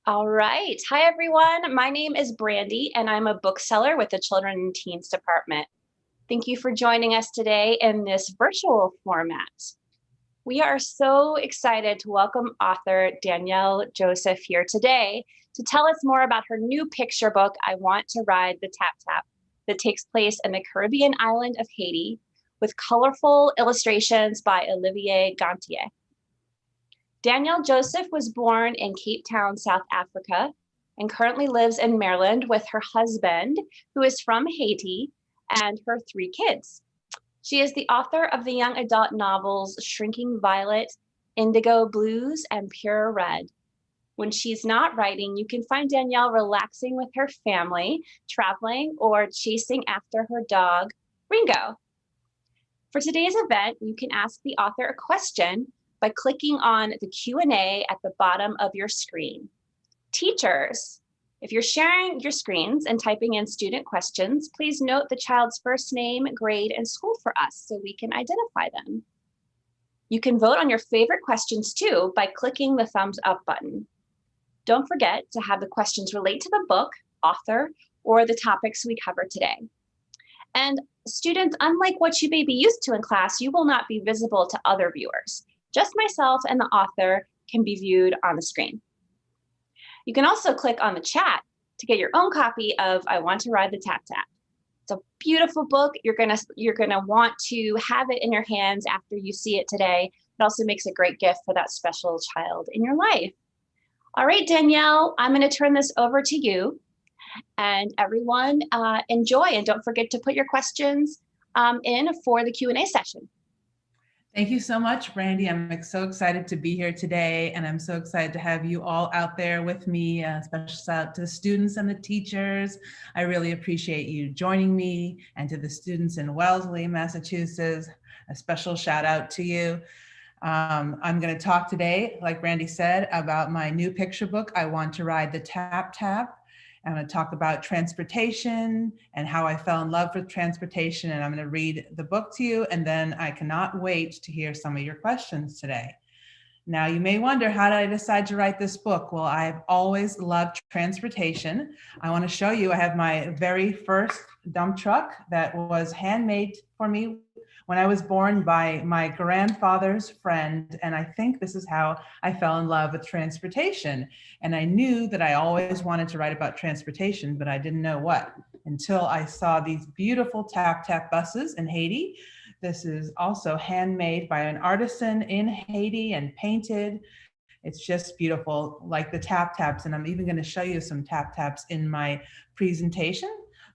All right. Hi, everyone. My name is Brandy, and I'm a bookseller with the Children and Teens Department. Thank you for joining us today in this virtual format. We are so excited to welcome author Danielle Joseph here today to tell us more about her new picture book, I Want to Ride the Tap Tap, that takes place in the Caribbean island of Haiti with colorful illustrations by Olivier Gantier. Danielle Joseph was born in Cape Town, South Africa, and currently lives in Maryland with her husband, who is from Haiti, and her 3 kids. She is the author of the young adult novels Shrinking Violet, Indigo Blues, and Pure Red. When she's not writing, you can find Danielle relaxing with her family, traveling, or chasing after her dog, Ringo. For today's event, you can ask the author a question by clicking on the Q&A at the bottom of your screen. Teachers, if you're sharing your screens and typing in student questions, please note the child's first name, grade, and school for us so we can identify them. You can vote on your favorite questions too by clicking the thumbs up button. Don't forget to have the questions relate to the book, author, or the topics we cover today. And students, unlike what you may be used to in class, you will not be visible to other viewers. Just myself and the author can be viewed on the screen. You can also click on the chat to get your own copy of I Want to Ride the Tap Tap. It's a beautiful book. You're gonna want to have it in your hands after you see it today. It also makes a great gift for that special child in your life. All right, Danielle, I'm gonna turn this over to you. And everyone enjoy, and don't forget to put your questions in for the Q&A session. Thank you so much, Brandy. I'm so excited to be here today, and I'm so excited to have you all out there with me, special shout out to the students and the teachers. I really appreciate you joining me, and to the students in Wellesley, Massachusetts, a special shout out to you. I'm going to talk today, like Brandy said, about my new picture book, I Want to Ride the Tap Tap. I'm going to talk about transportation and how I fell in love with transportation, and I'm going to read the book to you, and then I cannot wait to hear some of your questions today. Now, you may wonder, how did I decide to write this book? Well, I've always loved transportation. I want to show you, I have my very first dump truck that was handmade for me when I was born by my grandfather's friend, and I think this is how I fell in love with transportation. And I knew that I always wanted to write about transportation, but I didn't know what, until I saw these beautiful tap-tap buses in Haiti. This is also handmade by an artisan in Haiti and painted. It's just beautiful, like the tap-taps, and I'm even going to show you some tap-taps in my presentation.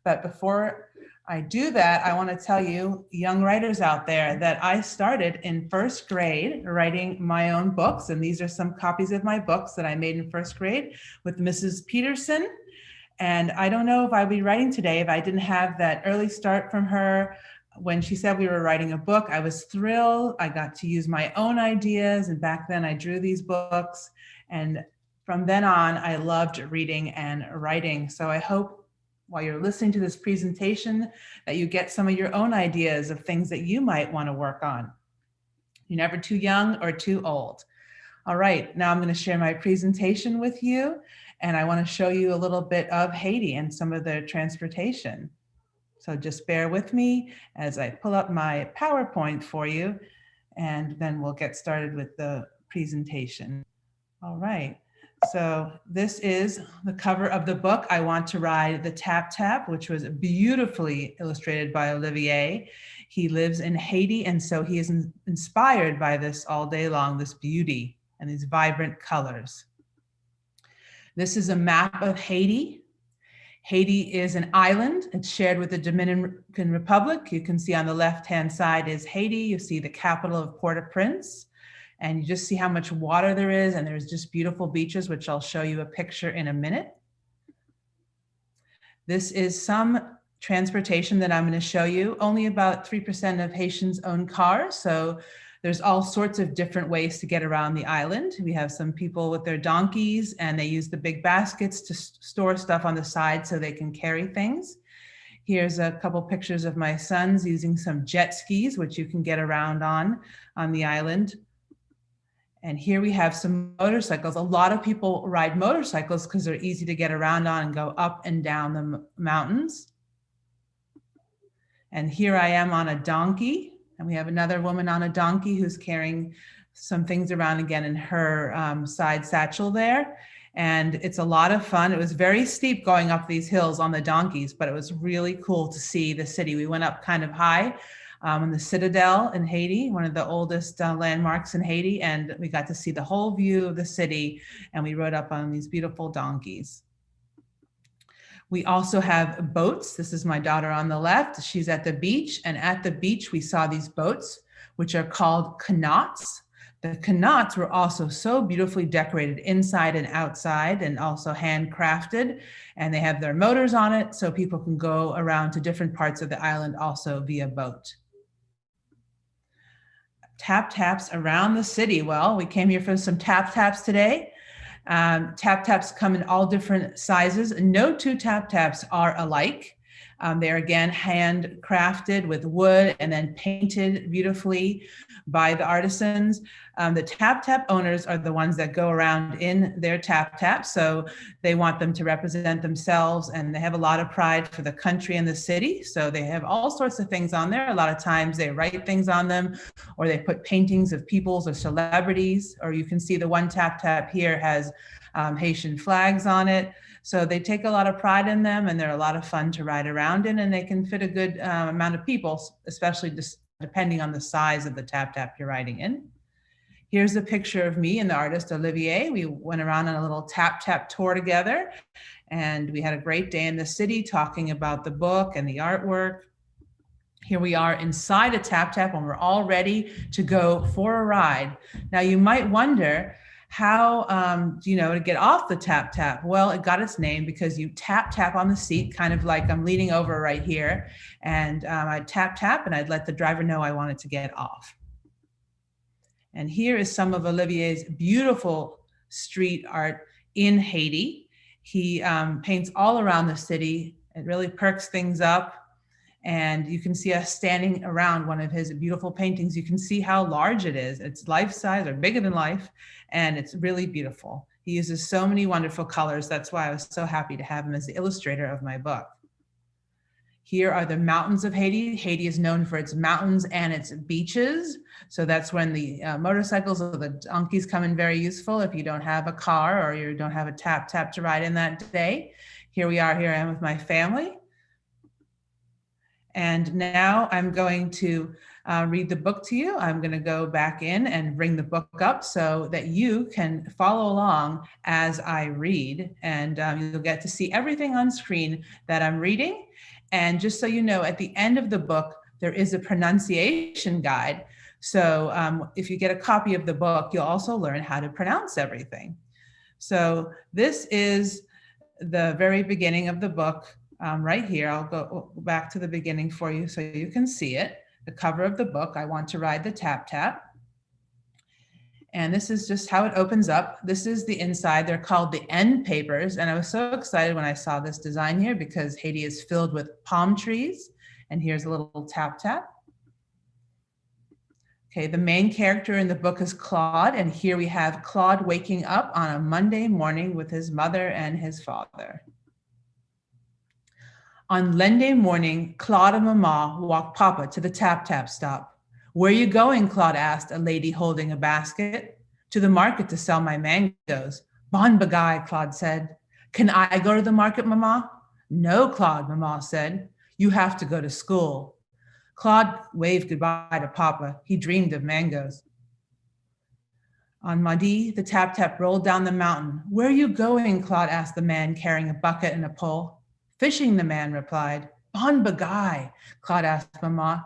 But before I do that, I want to tell you, young writers out there, that I started in first grade writing my own books. And these are some copies of my books that I made in first grade with Mrs. Peterson. And I don't know if I'd be writing today if I didn't have that early start from her. When she said we were writing a book, I was thrilled. I got to use my own ideas. And back then I drew these books. And from then on, I loved reading and writing. So I hope while you're listening to this presentation that you get some of your own ideas of things that you might want to work on. You're never too young or too old. All right, now I'm going to share my presentation with you, and I want to show you a little bit of Haiti and some of their transportation. So just bear with me as I pull up my PowerPoint for you, and then we'll get started with the presentation. All right. So this is the cover of the book, I Want to Ride the Tap Tap, which was beautifully illustrated by Olivier. He lives in Haiti, and so he is inspired by this all day long, this beauty and these vibrant colors. This is a map of Haiti. Haiti is an island. It's shared with the Dominican Republic. You can see on the left-hand side is Haiti. You see the capital of Port-au-Prince. And you just see how much water there is, and there's just beautiful beaches, which I'll show you a picture in a minute. This is some transportation that I'm going to show you. Only about 3% of Haitians own cars, so there's all sorts of different ways to get around the island. We have some people with their donkeys, and they use the big baskets to store stuff on the side so they can carry things. Here's a couple pictures of my sons using some jet skis, which you can get around on the island. And here we have some motorcycles. A lot of people ride motorcycles because they're easy to get around on and go up and down the mountains. And here I am on a donkey, and we have another woman on a donkey who's carrying some things around again in her side satchel there. And it's a lot of fun. It was very steep going up these hills on the donkeys, but it was really cool to see the city. We went up kind of high in the Citadel in Haiti, one of the oldest landmarks in Haiti. And we got to see the whole view of the city. And we rode up on these beautiful donkeys. We also have boats. This is my daughter on the left. She's at the beach. And at the beach, we saw these boats, which are called canots. The canots were also so beautifully decorated inside and outside, and also handcrafted. And they have their motors on it, so people can go around to different parts of the island also via boat. Tap taps around the city. Well, we came here for some tap taps today. Tap taps come in all different sizes. No two tap taps are alike. They're again handcrafted with wood and then painted beautifully by the artisans. The tap tap owners are the ones that go around in their tap tap. So they want them to represent themselves, and they have a lot of pride for the country and the city. So they have all sorts of things on there. A lot of times they write things on them, or they put paintings of peoples or celebrities, or you can see the one tap tap here has Haitian flags on it. So they take a lot of pride in them, and they're a lot of fun to ride around in, and they can fit a good amount of people, especially just depending on the size of the tap tap you're riding in. Here's a picture of me and the artist Olivier. We went around on a little tap tap tour together, and we had a great day in the city talking about the book and the artwork. Here we are inside a tap tap, and we're all ready to go for a ride. Now you might wonder, how to get off the tap tap? Well, it got its name because you tap tap on the seat, kind of like I'm leaning over right here, and I'd tap tap and I'd let the driver know I wanted to get off. And here is some of Olivier's beautiful street art in Haiti. He paints all around the city. It really perks things up. And you can see us standing around one of his beautiful paintings. You can see how large it is. It's life size or bigger than life, and it's really beautiful. He uses so many wonderful colors. That's why I was so happy to have him as the illustrator of my book. Here are the mountains of Haiti. Haiti is known for its mountains and its beaches. So that's when the motorcycles or the donkeys come in very useful if you don't have a car or you don't have a tap tap to ride in that day. Here I am with my family. And now I'm going to read the book to you. I'm going to go back in and bring the book up so that you can follow along as I read. And you'll get to see everything on screen that I'm reading. And just so you know, at the end of the book, there is a pronunciation guide. So if you get a copy of the book, you'll also learn how to pronounce everything. So this is the very beginning of the book. Right here, I'll go back to the beginning for you so you can see it. The cover of the book, I Want to Ride the Tap Tap. And this is just how it opens up. This is the inside. They're called the end papers. And I was so excited when I saw this design here because Haiti is filled with palm trees. And here's a little tap tap. Okay, the main character in the book is Claude. And here we have Claude waking up on a Monday morning with his mother and his father. On Monday morning, Claude and Mama walked Papa to the tap-tap stop. Where are you going? Claude asked a lady holding a basket. To the market to sell my mangoes. Bon bagay, Claude said. Can I go to the market, Mama? No, Claude, Mama said. You have to go to school. Claude waved goodbye to Papa. He dreamed of mangoes. On Madi, the tap-tap rolled down the mountain. Where are you going? Claude asked the man carrying a bucket and a pole. Fishing, the man replied. Bon bagay, Claude asked Mama.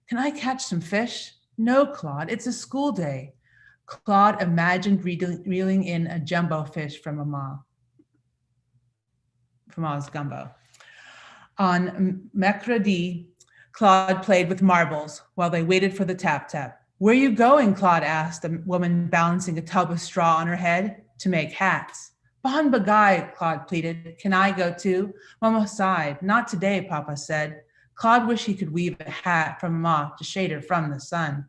Can I catch some fish? No, Claude, it's a school day. Claude imagined reeling in a jumbo fish from Mama's gumbo. On Mercredi, Claude played with marbles while they waited for the tap-tap. Where are you going? Claude asked the woman balancing a tub of straw on her head. To make hats. Bon bagay, Claude pleaded. Can I go too? Mama sighed. Not today, Papa said. Claude wished he could weave a hat from Mama to shade her from the sun.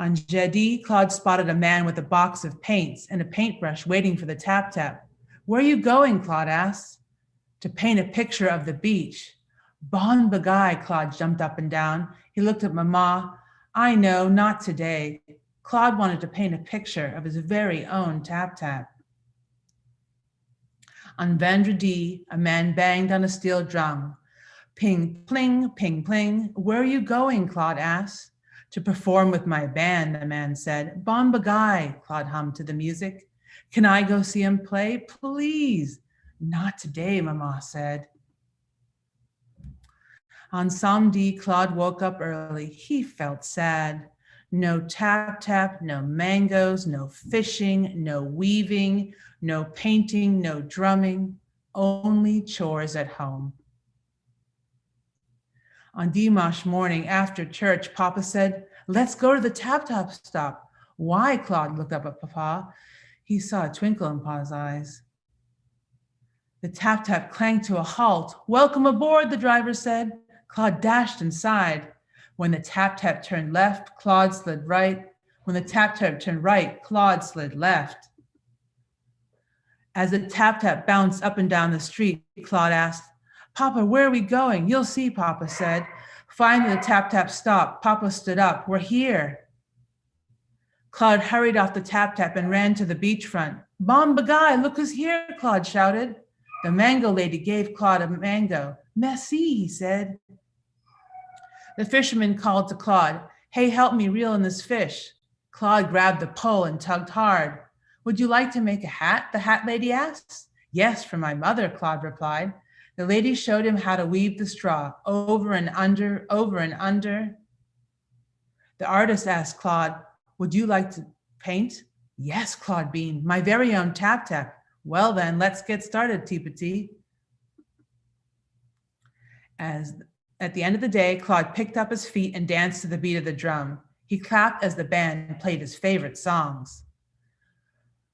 On Jeudi, Claude spotted a man with a box of paints and a paintbrush waiting for the tap-tap. Where are you going? Claude asked. To paint a picture of the beach. Bon bagaille, Claude jumped up and down. He looked at Mama. I know, not today. Claude wanted to paint a picture of his very own tap-tap. On Vendredi, a man banged on a steel drum. Ping, pling, ping, pling. Where are you going? Claude asked. To perform with my band, the man said. Bon bagaille, Claude hummed to the music. Can I go see him play? Please. Not today, Mama said. On Samedi, Claude woke up early. He felt sad. No tap-tap, no mangoes, no fishing, no weaving, no painting, no drumming, only chores at home. On Dimanche morning after church, Papa said, let's go to the tap-tap stop. Why? Claude looked up at Papa. He saw a twinkle in Papa's eyes. The tap-tap clanged to a halt. Welcome aboard, the driver said. Claude dashed inside. When the tap-tap turned left, Claude slid right. When the tap-tap turned right, Claude slid left. As the tap-tap bounced up and down the street, Claude asked, Papa, where are we going? You'll see, Papa said. Finally, the tap-tap stopped. Papa stood up. We're here. Claude hurried off the tap-tap and ran to the beachfront. Bon bagaille, look who's here, Claude shouted. The mango lady gave Claude a mango. Merci, he said. The fisherman called to Claude, hey, help me reel in this fish. Claude grabbed the pole and tugged hard. Would you like to make a hat? The hat lady asked. Yes, for my mother, Claude replied. The lady showed him how to weave the straw, over and under, over and under. The artist asked Claude, would you like to paint? Yes, Claude beamed, my very own tap-tap. Well then, let's get started, Petit. At the end of the day, Claude picked up his feet and danced to the beat of the drum. He clapped as the band played his favorite songs.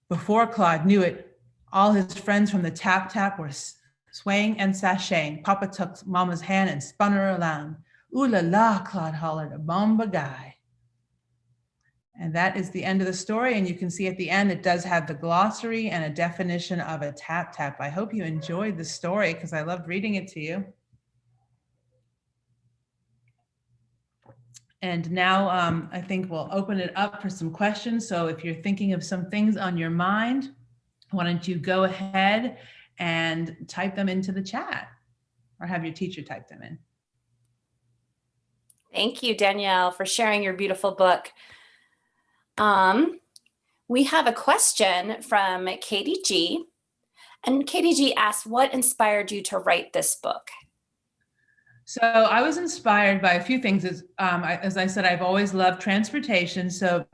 Before Claude knew it, all his friends from the tap-tap were swaying and sashaying. Papa took Mama's hand and spun her around. Ooh la la, Claude hollered, a bon bagaille. And that is the end of the story. And you can see at the end, it does have the glossary and a definition of a tap-tap. I hope you enjoyed the story because I loved reading it to you. And now I think we'll open it up for some questions. So if you're thinking of some things on your mind, why don't you go ahead and type them into the chat or have your teacher type them in. Thank you, Danielle, for sharing your beautiful book. We have a question from Katie G. And Katie G asks, what inspired you to write this book? So I was inspired by a few things. As I said, I've always loved transportation. So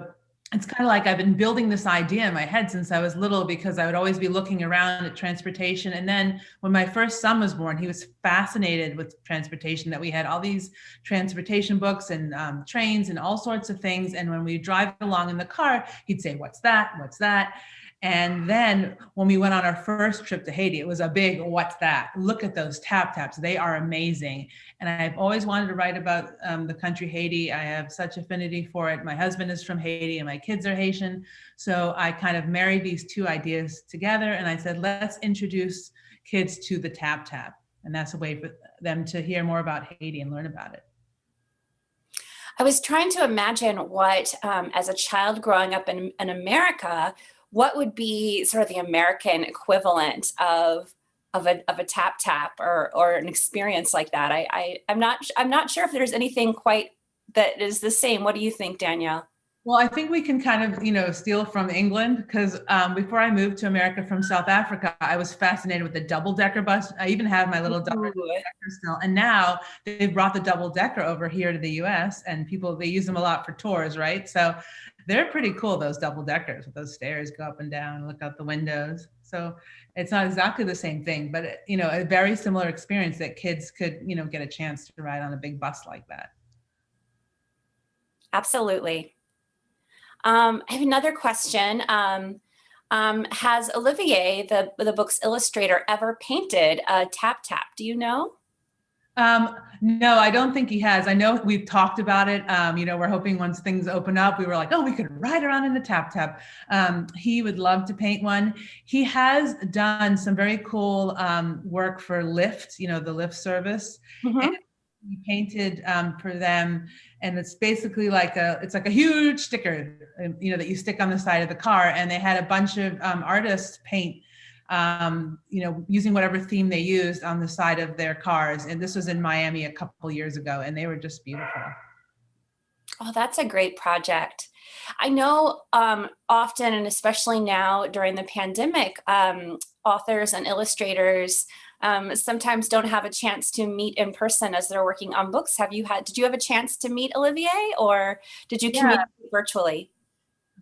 it's kind of like I've been building this idea in my head since I was little because I would always be looking around at transportation. And then when my first son was born, he was fascinated with transportation, that we had all these transportation books and trains and all sorts of things. And when we drive along in the car, he'd say, what's that? What's that? And then when we went on our first trip to Haiti, it was a big, what's that? Look at those tap-taps. They are amazing. And I've always wanted to write about the country Haiti. I have such affinity for it. My husband is from Haiti and my kids are Haitian. So I kind of married these two ideas together. And I said, let's introduce kids to the tap-tap. And that's a way for them to hear more about Haiti and learn about it. I was trying to imagine what, as a child growing up in America, what would be sort of the American equivalent of a tap-tap or an experience like that? I'm not sure if there's anything quite that is the same. What do you think, Danielle? Well, I think we can kind of, steal from England because before I moved to America from South Africa, I was fascinated with the double-decker bus. I even have my little double-decker still. And now they've brought the double-decker over here to the US and they use them a lot for tours, right? So they're pretty cool, those double-deckers with those stairs, go up and down, look out the windows. So it's not exactly the same thing, but a very similar experience that kids could, get a chance to ride on a big bus like that. Absolutely. I have another question. Has Olivier, the book's illustrator, ever painted a tap-tap? Do you know? No, I don't think he has. I know we've talked about it. We're hoping once things open up, we were like, oh, we could ride around in the tap tap. He would love to paint one. He has done some very cool work for Lyft, the Lyft service. And Mm-hmm. he painted for them, and it's basically it's like a huge sticker, that you stick on the side of the car. And they had a bunch of artists paint using whatever theme they used on the side of their cars. And this was in Miami a couple years ago, and they were just beautiful. Oh, that's a great project. I know often, and especially now during the pandemic, authors and illustrators sometimes don't have a chance to meet in person as they're working on books. Did you have a chance to meet Olivier, or did you Yeah, communicate virtually?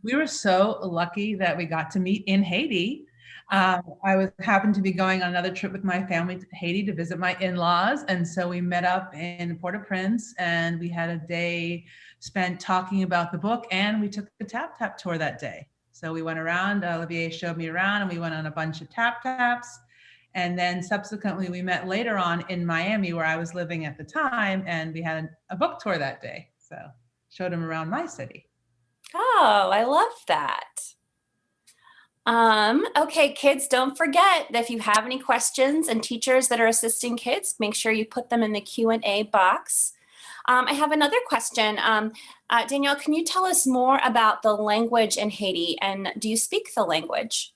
we were so lucky that we got to meet in Haiti. Happened to be going on another trip with my family to Haiti to visit my in-laws. And so we met up in Port-au-Prince, and we had a day spent talking about the book, and we took a tap tap tour that day. So we went around, Olivier showed me around, and we went on a bunch of tap taps. And then subsequently we met later on in Miami, where I was living at the time, and we had a book tour that day. So showed him around my city. Oh, I love that. Okay, kids, don't forget that if you have any questions, and teachers that are assisting kids, make sure you put them in the Q&A box. I have another question. Danielle, can you tell us more about the language in Haiti, and do you speak the language?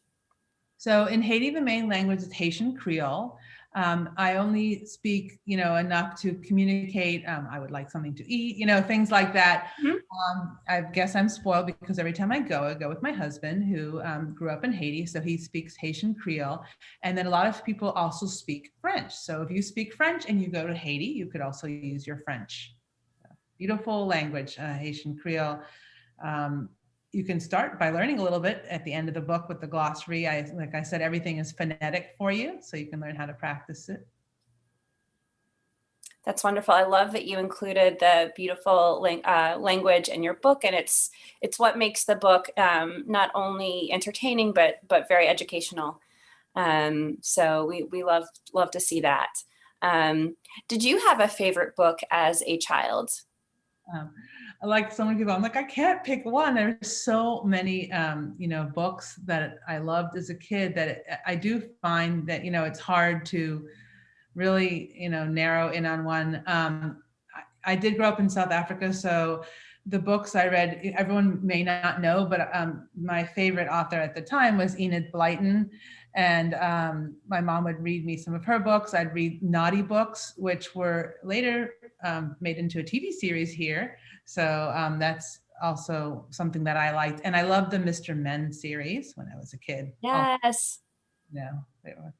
So in Haiti, the main language is Haitian Creole. I only speak, enough to communicate. I would like something to eat, things like that. Mhm. I guess I'm spoiled because every time I go with my husband, who grew up in Haiti. So he speaks Haitian Creole. And then a lot of people also speak French. So if you speak French and you go to Haiti, you could also use your French. Beautiful language, Haitian Creole. You can start by learning a little bit at the end of the book with the glossary. Like I said, everything is phonetic for you, so you can learn how to practice it. That's wonderful. I love that you included the beautiful language in your book, and it's what makes the book not only entertaining but very educational. So we love to see that. Did you have a favorite book as a child? Like so many people, I'm like, I can't pick one. There's so many, books that I loved as a kid that I do find that, it's hard to really, narrow in on one. I did grow up in South Africa, so the books I read, everyone may not know, but my favorite author at the time was Enid Blyton. And my mom would read me some of her books. I'd read naughty books, which were later made into a TV series here. So that's also something that I liked. And I loved the Mr. Men series when I was a kid. Yes. They were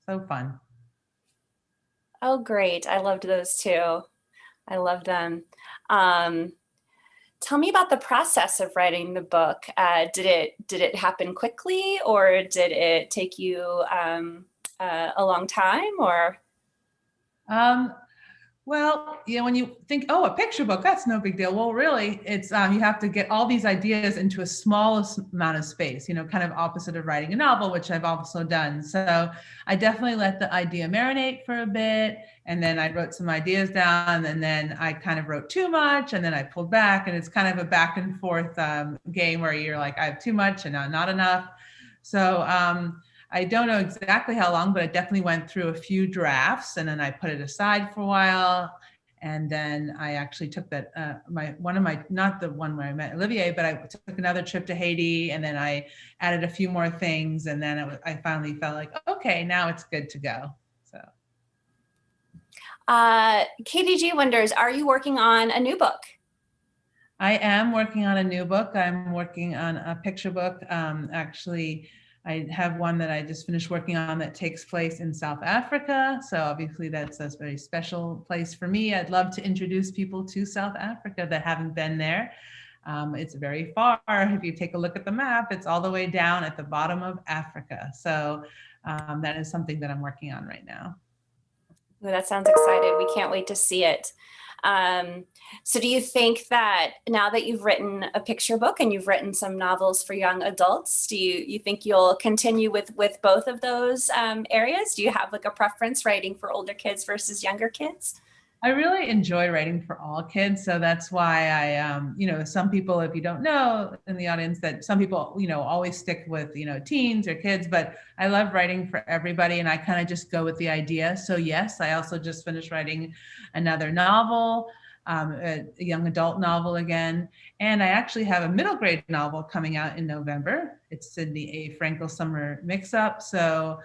so fun. Oh, great. I loved those too. I love them. Um, Tell me about the process of writing the book. Did it happen quickly, or did it take you a long time? Or Um, Well, when you think, oh, a picture book, that's no big deal. Well, really, it's you have to get all these ideas into a smallest amount of space, kind of opposite of writing a novel, which I've also done. So I definitely let the idea marinate for a bit. And then I wrote some ideas down, and then I kind of wrote too much, and then I pulled back. And it's kind of a back and forth game where you're like, I have too much and not enough. So I don't know exactly how long, but I definitely went through a few drafts, and then I put it aside for a while. And then I actually took that, not the one where I met Olivier, but I took another trip to Haiti, and then I added a few more things. And then I finally felt like, okay, now it's good to go. So. KDG wonders, are you working on a new book? I am working on a new book. I'm working on a picture book. Actually, I have one that I just finished working on that takes place in South Africa. So obviously that's a very special place for me. I'd love to introduce people to South Africa that haven't been there. It's very far. If you take a look at the map, it's all the way down at the bottom of Africa. So that is something that I'm working on right now. Ooh, that sounds excited. We can't wait to see it. So do you think that now that you've written a picture book and you've written some novels for young adults, do you think you'll continue with both of those areas? Do you have like a preference writing for older kids versus younger kids? I really enjoy writing for all kids. So that's why some people, if you don't know in the audience, that some people, always stick with, teens or kids, but I love writing for everybody and I kind of just go with the idea. So yes, I also just finished writing another novel, a young adult novel again. And I actually have a middle grade novel coming out in November. It's Sydney A. Frankel Summer Mix-Up. So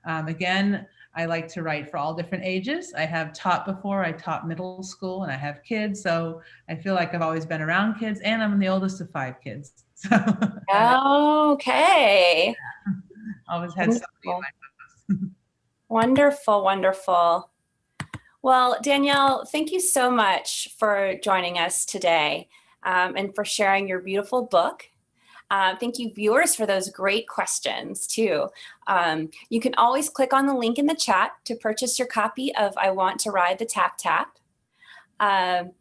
again, I like to write for all different ages. I have taught before, I taught middle school and I have kids. So I feel like I've always been around kids and I'm the oldest of 5 kids. So Okay. always had somebody in my house. Wonderful, wonderful. Well, Danielle, thank you so much for joining us today and for sharing your beautiful book. Thank you, viewers, for those great questions, too. You can always click on the link in the chat to purchase your copy of I Want to Ride the Tap Tap. And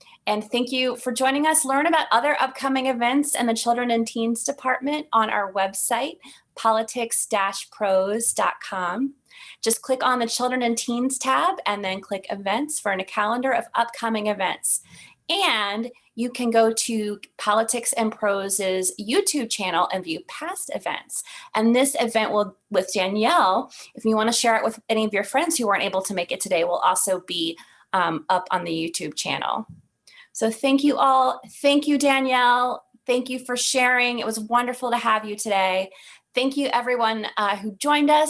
thank you for joining us. Learn about other upcoming events in the Children and Teens Department on our website, politics-prose.com. Just click on the Children and Teens tab and then click Events for a calendar of upcoming events. And you can go to Politics and Prose's YouTube channel and view past events. And this event with Danielle, if you want to share it with any of your friends who weren't able to make it today, will also be up on the YouTube channel. So thank you all. Thank you, Danielle. Thank you for sharing. It was wonderful to have you today. Thank you, everyone who joined us.